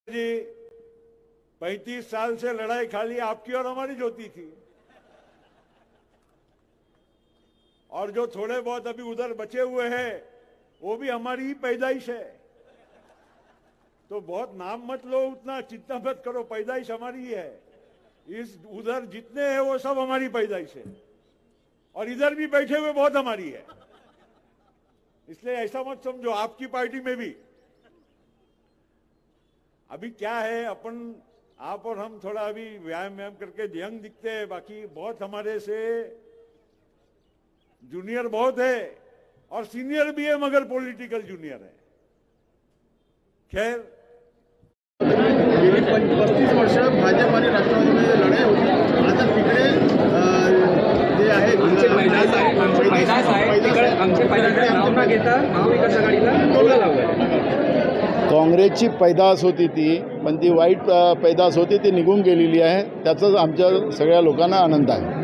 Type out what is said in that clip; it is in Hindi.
जी 35 साल से लड़ाई खाली आपकी और हमारी जो होती थी, और जो थोड़े बहुत अभी उधर बचे हुए हैं वो भी हमारी ही पैदाइश है। तो बहुत नाम मत लो, उतना चिंता मत करो, पैदाइश हमारी ही है। इस उधर जितने हैं वो सब हमारी पैदाइश है, और इधर भी बैठे हुए बहुत हमारी है। इसलिए ऐसा मत समझो आपकी पार्टी में भी अभी क्या है, अपन आप और हम थोड़ा अभी व्यायाम करके यंग दिखते हैं, बाकी बहुत हमारे से जूनियर बहुत है और सीनियर भी है, मगर पॉलिटिकल जूनियर है। खैर, गेली 35 वर्ष भाजप आणि राष्ट्रवादीमध्ये लढाई होती। आता तिकडे जे आहे आमचे पैदास नाव न घेता महाविकास आघाडीला टोला लावलाय। काँग्रेसची पैदास होती ती, पण ती वाईट पैदास होती, ती निघून गेलेली आहे। त्याचाच आमच्या सगळ्या लोकांना आनंद आहे।